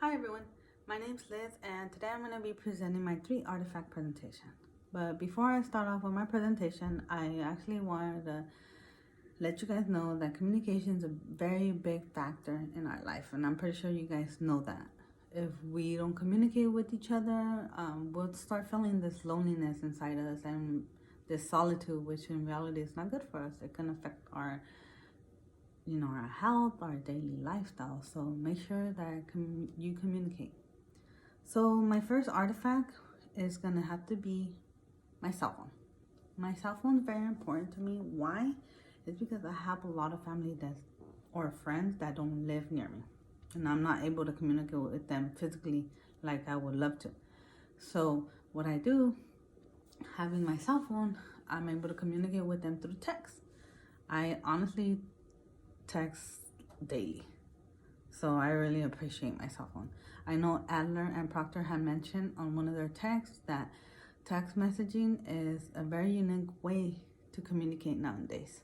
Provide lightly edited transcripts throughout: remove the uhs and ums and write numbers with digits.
Hi everyone, my name's Liz and today I'm going to be presenting my 3 artifact presentation. But before I start off with my presentation, I actually wanted to let you guys know that communication is a very big factor in our life, and I'm pretty sure you guys know that. If we don't communicate with each other, we'll start feeling this loneliness inside us and this solitude, which in reality is not good for us. It can affect our our health, our daily lifestyle. So make sure that you communicate. So my first artifact is gonna have to be my cell phone. My cell phone is very important to me. Why? It's because I have a lot of family or friends that don't live near me, and I'm not able to communicate with them physically like I would love to. So what I do, having my cell phone, I'm able to communicate with them through text. I honestly text daily. So I really appreciate my cell phone. I know Adler and Proctor had mentioned on one of their texts that text messaging is a very unique way to communicate nowadays.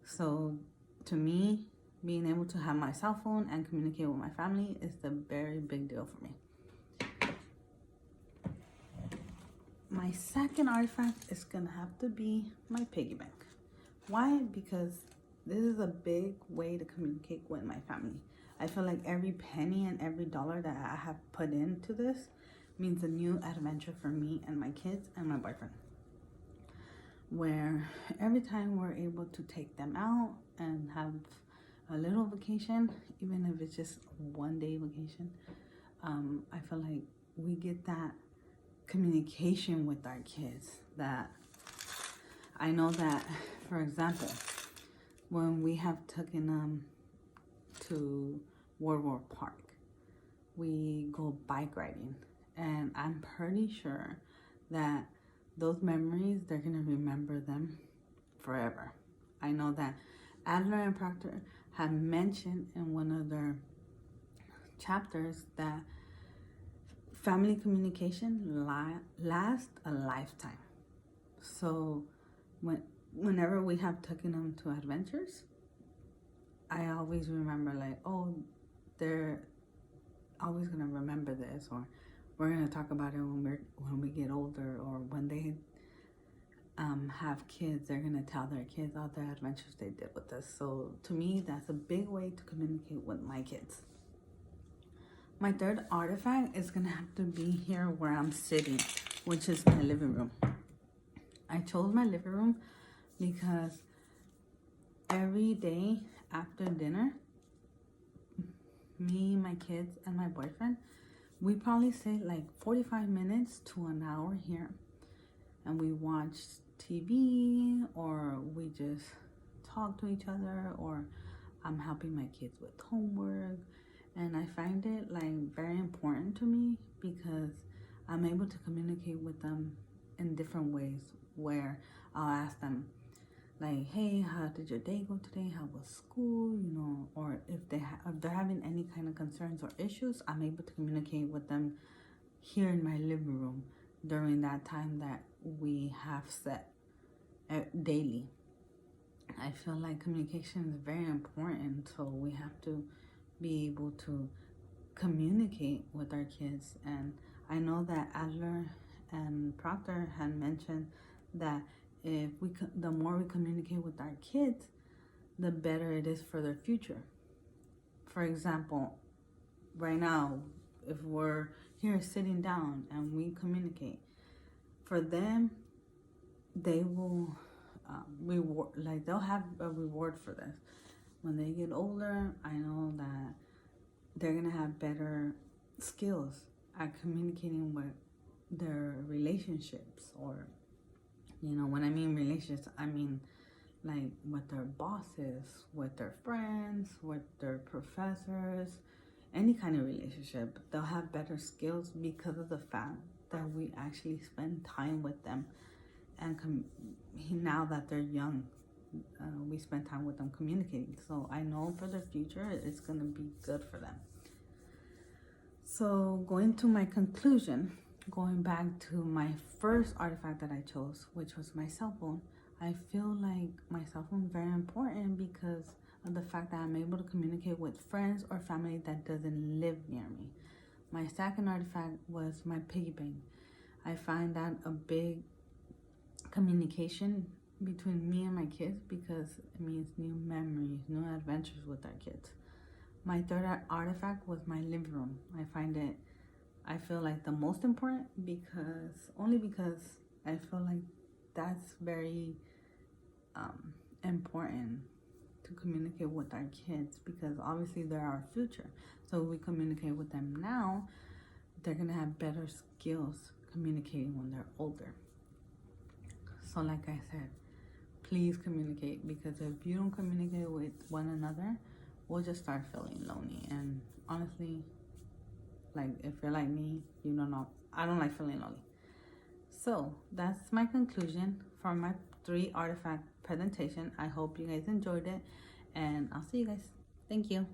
So to me, being able to have my cell phone and communicate with my family is a very big deal for me. My second artifact is gonna have to be my piggy bank. Why? Because this is a big way to communicate with my family. I feel like every penny and every dollar that I have put into this means a new adventure for me and my kids and my boyfriend. Where every time we're able to take them out and have a little vacation, even if it's just 1 day vacation, I feel like we get that communication with our kids. That I know that, for example, when we have taken them to World War Park, we go bike riding, and I'm pretty sure that those memories, they're gonna remember them forever. I know that Adler and Proctor have mentioned in one of their chapters that family communication lasts a lifetime. So whenever we have taken them to adventures, I always remember like, oh, they're always gonna remember this, or we're gonna talk about it when we get older, or when they have kids, they're gonna tell their kids all the adventures they did with us. So to me, that's a big way to communicate with my kids. My third artifact is gonna have to be here where I'm sitting, which is my living room. I chose my living room because every day after dinner, me, my kids, and my boyfriend, we probably sit like 45 minutes to an hour here, and we watch TV, or we just talk to each other, or I'm helping my kids with homework. And I find it like very important to me because I'm able to communicate with them in different ways, where I'll ask them like, hey, how did your day go today? How was school? Or if they're having any kind of concerns or issues, I'm able to communicate with them here in my living room during that time that we have set daily. I feel like communication is very important, so we have to be able to communicate with our kids. And I know that Adler and Proctor had mentioned that if the more we communicate with our kids, the better it is for their future. For example, right now, if we're here sitting down and we communicate, for them, they will reward, like they'll have a reward for this. When they get older, I know that they're gonna have better skills at communicating with their relationships, or when I mean relationships, I mean like with their bosses, with their friends, with their professors, any kind of relationship. They'll have better skills because of the fact that we actually spend time with them, and now that they're young, we spend time with them communicating. So I know for the future, it's gonna be good for them. So going to my conclusion, going back to my first artifact that I chose, which was my cell phone, I feel like my cell phone is very important because of the fact that I'm able to communicate with friends or family that doesn't live near me. My second artifact was my piggy bank. I find that a big communication between me and my kids because it means new memories, new adventures with our kids. My third artifact was my living room. I feel like the most important because I feel like that's very important to communicate with our kids because obviously they're our future. So if we communicate with them now, they're gonna have better skills communicating when they're older. So like I said, please communicate, because if you don't communicate with one another, we'll just start feeling lonely. And honestly, like if you're like me, you don't know, I don't like feeling lonely. So that's my conclusion for my 3 artifact presentation. I hope you guys enjoyed it, and I'll see you guys. Thank you.